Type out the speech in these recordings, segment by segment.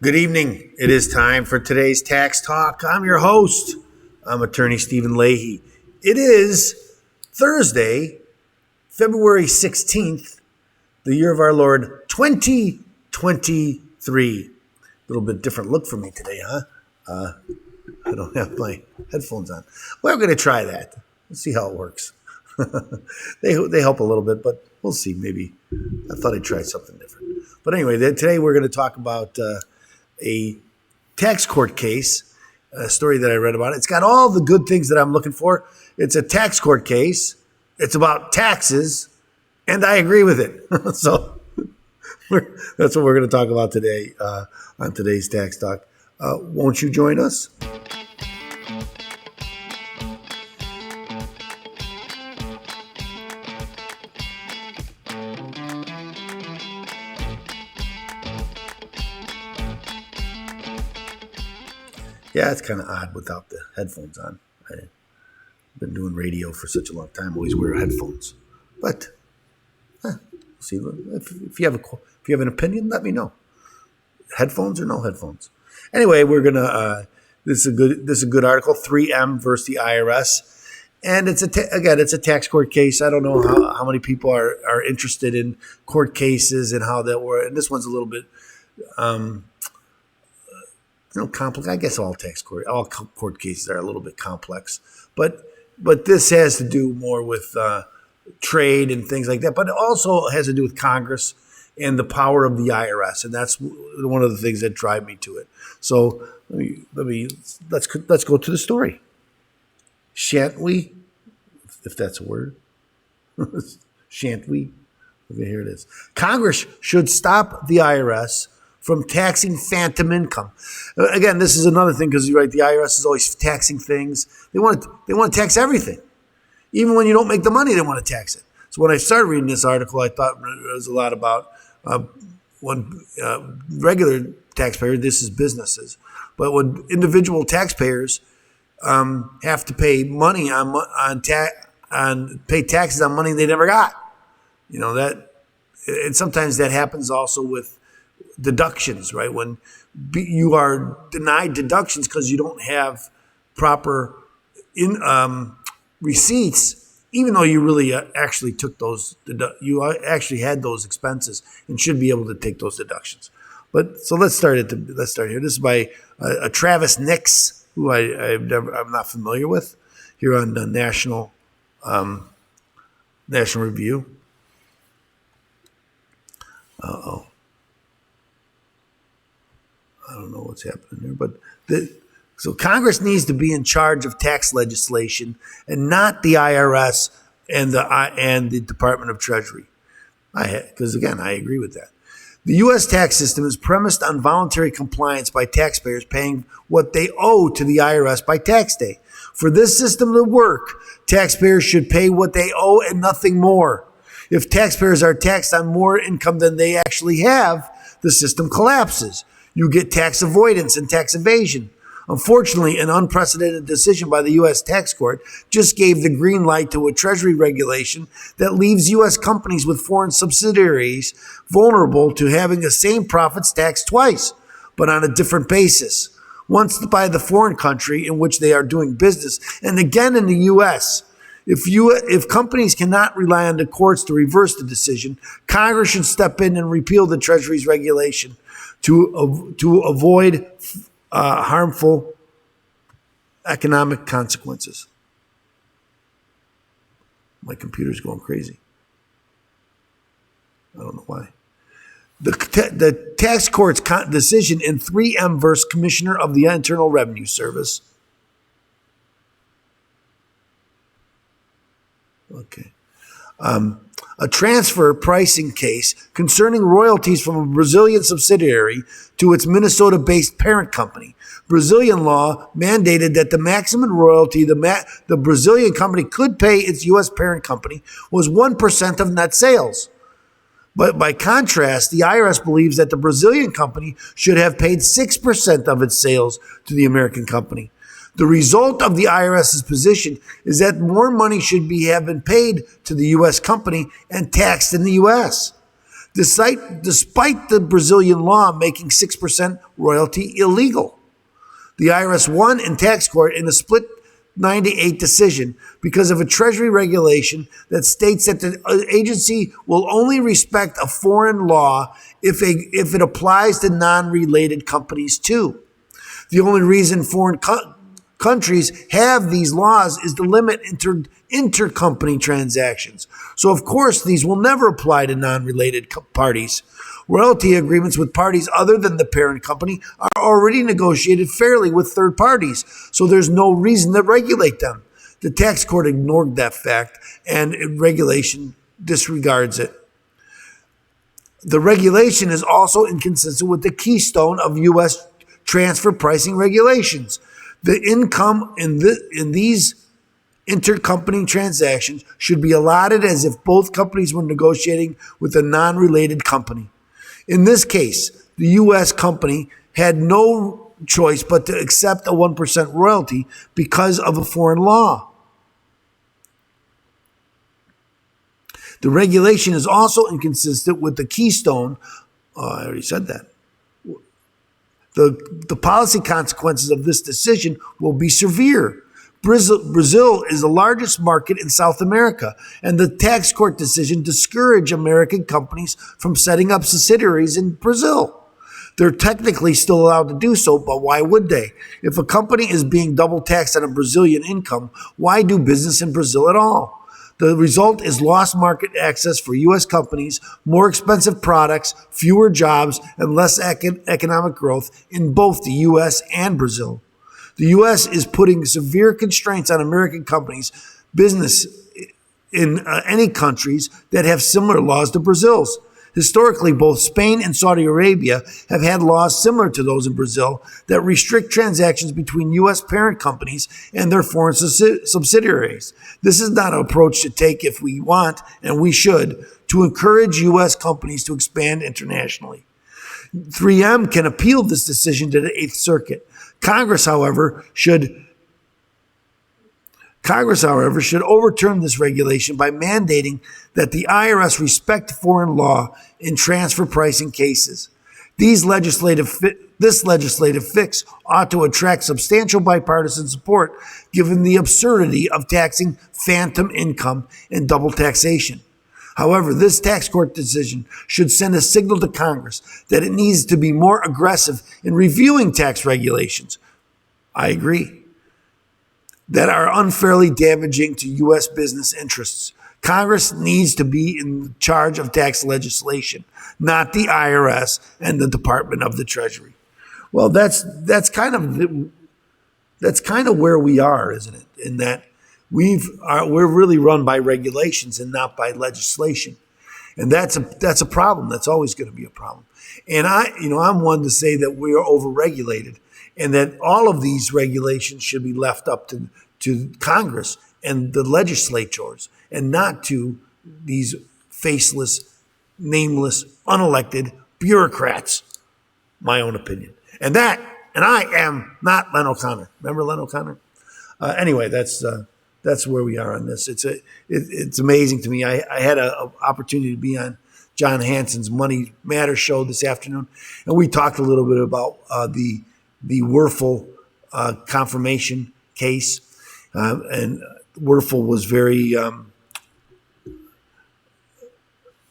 Good evening. It is time for today's Tax Talk. I'm your host. I'm attorney Stephen Leahy. It is Thursday, February 16th, the year of our Lord, 2023. A little bit different look for me today, huh? I don't have my headphones on. Well, we're going to try that. Let's see how it works. They help a little bit, but we'll see. Maybe I thought I'd try something different. But anyway, today we're going to talk about a tax court case, a story that I read about. It's got all the good things that I'm looking for. It's a tax court case. It's about taxes, and I agree with it. So that's what we're going to talk about today on today's Tax Talk. Won't you join us? Yeah, it's kind of odd without the headphones on. I've been doing radio for such a long time. Always wear headphones. But see, if you have an opinion, let me know. Headphones or no headphones. Anyway, we're gonna. This is a good article. 3M versus the IRS, and it's a tax court case. I don't know how many people are interested in court cases and how that works. And this one's a little bit. Complex. I guess all court cases are a little bit complex, but this has to do more with trade and things like that. But it also has to do with Congress and the power of the IRS, and that's one of the things that drive me to it. So let's go to the story, shan't we? If that's a word, shan't we? Okay, here it is. Congress should stop the IRS from taxing phantom income. Again, this is another thing because you're right. The IRS is always taxing things. They want to tax everything, even when you don't make the money. They want to tax it. So when I started reading this article, I thought it was a lot about when regular taxpayers. This is businesses, but when individual taxpayers have to pay money pay taxes on money they never got. That, and sometimes that happens also with deductions, right? When you are denied deductions because you don't have proper receipts, even though you really actually took those, you actually had those expenses and should be able to take those deductions. But so let's start here. This is by Travis Nix, who I'm not familiar with, here on the National Review. I don't know what's happening there, but so Congress needs to be in charge of tax legislation and not the IRS and the Department of Treasury. Because again, I agree with that. The U.S. tax system is premised on voluntary compliance by taxpayers paying what they owe to the IRS by tax day. For this system to work, taxpayers should pay what they owe and nothing more. If taxpayers are taxed on more income than they actually have, the system collapses. You get tax avoidance and tax evasion. Unfortunately, an unprecedented decision by the U.S. tax court just gave the green light to a Treasury regulation that leaves U.S. companies with foreign subsidiaries vulnerable to having the same profits taxed twice, but on a different basis. Once by the foreign country in which they are doing business, and again in the U.S. If companies cannot rely on the courts to reverse the decision, Congress should step in and repeal the Treasury's regulation to avoid harmful economic consequences. My computer's going crazy. I don't know why. The tax court's decision in 3M versus Commissioner of the Internal Revenue Service. Okay. A transfer pricing case concerning royalties from a Brazilian subsidiary to its Minnesota-based parent company. Brazilian law mandated that the maximum royalty the Brazilian company could pay its U.S. parent company was 1% of net sales. But by contrast, the IRS believes that the Brazilian company should have paid 6% of its sales to the American company. The result of the IRS's position is that more money should have been paid to the U.S. company and taxed in the U.S. despite the Brazilian law making 6% royalty illegal. The IRS won in tax court in a split 9-8 decision because of a Treasury regulation that states that the agency will only respect a foreign law if it applies to non-related companies too. The only reason foreign countries have these laws is to limit intercompany transactions. So, of course, these will never apply to non-related parties. Royalty agreements with parties other than the parent company are already negotiated fairly with third parties, so there's no reason to regulate them. The tax court ignored that fact, and regulation disregards it. The regulation is also inconsistent with the keystone of U.S. transfer pricing regulations. The income in these intercompany transactions should be allotted as if both companies were negotiating with a non-related company. In this case, the U.S. company had no choice but to accept a 1% royalty because of a foreign law. The regulation is also inconsistent with the keystone. I already said that. The policy consequences of this decision will be severe. Brazil is the largest market in South America, and the tax court decision discouraged American companies from setting up subsidiaries in Brazil. They're technically still allowed to do so, but why would they? If a company is being double taxed on a Brazilian income, why do business in Brazil at all? The result is lost market access for U.S. companies, more expensive products, fewer jobs, and less economic growth in both the U.S. and Brazil. The U.S. is putting severe constraints on American companies' business in any countries that have similar laws to Brazil's. Historically, both Spain and Saudi Arabia have had laws similar to those in Brazil that restrict transactions between U.S. parent companies and their foreign subsidiaries. This is not an approach to take if we want, and we should, to encourage U.S. companies to expand internationally. 3M can appeal this decision to the Eighth Circuit. Congress, however, should overturn this regulation by mandating that the IRS respect foreign law in transfer pricing cases. This legislative fix ought to attract substantial bipartisan support given the absurdity of taxing phantom income and double taxation. However, this tax court decision should send a signal to Congress that it needs to be more aggressive in reviewing tax regulations. I agree. That are unfairly damaging to U.S. business interests. Congress needs to be in charge of tax legislation, not the IRS and the Department of the Treasury. Well, that's kind of where we are, isn't it? In that we're really run by regulations and not by legislation, and that's a problem. That's always going to be a problem. And I'm one to say that we are overregulated, and that all of these regulations should be left up to Congress and the legislatures, and not to these faceless, nameless, unelected bureaucrats. My own opinion. And I am not Len O'Connor. Remember Len O'Connor? Anyway, that's where we are on this. It's amazing to me. I had an opportunity to be on John Hanson's Money Matters show this afternoon, and we talked a little bit about the Werfel confirmation case, and Werfel was very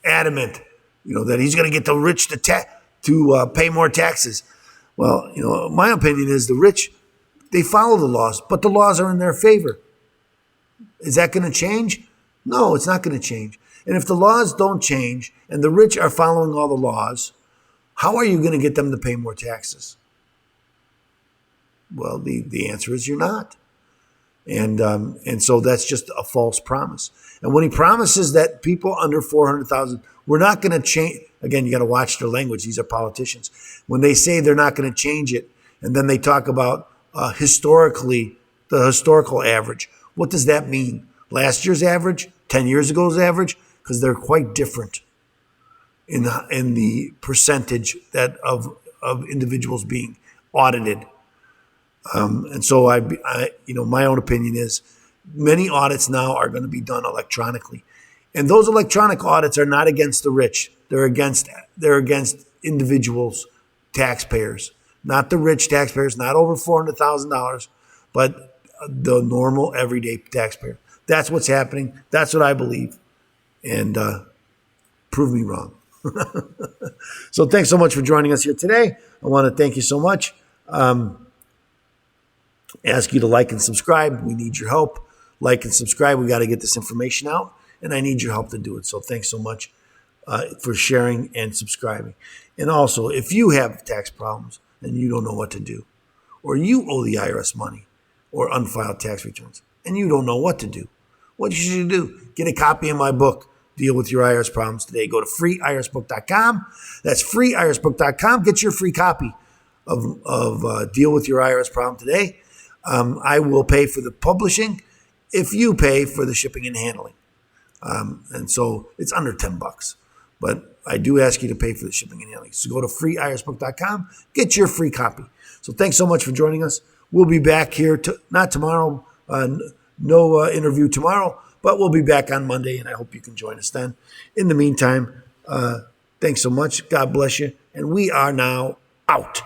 adamant, that he's going to get the rich to pay more taxes. Well, my opinion is the rich, they follow the laws, but the laws are in their favor. Is that going to change? No, it's not going to change. And if the laws don't change and the rich are following all the laws, how are you going to get them to pay more taxes? Well, the answer is you're not. And so that's just a false promise. And when he promises that people under 400,000, we're not going to change. Again, you got to watch their language. These are politicians. When they say they're not going to change it, and then they talk about the historical average. What does that mean? Last year's average? 10 years ago's average? Because they're quite different in the percentage that of individuals being audited. And so my own opinion is many audits now are going to be done electronically. And those electronic audits are not against the rich. They're against individuals, taxpayers, not the rich taxpayers, not over $400,000, but the normal everyday taxpayer. That's what's happening. That's what I believe. And prove me wrong. So thanks so much for joining us here today. I want to thank you so much. Ask you to like and subscribe. We need your help. Like and subscribe. We got to get this information out, and I need your help to do it. So thanks so much for sharing and subscribing. And also, if you have tax problems and you don't know what to do, or you owe the IRS money or unfiled tax returns, and you don't know what to do, what you should do, get a copy of my book, Deal with Your IRS Problems Today. Go to freeirsbook.com. That's freeirsbook.com. Get your free copy of Deal with Your IRS Problem Today. I will pay for the publishing if you pay for the shipping and handling. And so it's under $10, but I do ask you to pay for the shipping and handling. So go to freeirsbook.com, get your free copy. So thanks so much for joining us. We'll be back here, not tomorrow, no interview tomorrow, but we'll be back on Monday, and I hope you can join us then. In the meantime, thanks so much. God bless you. And we are now out.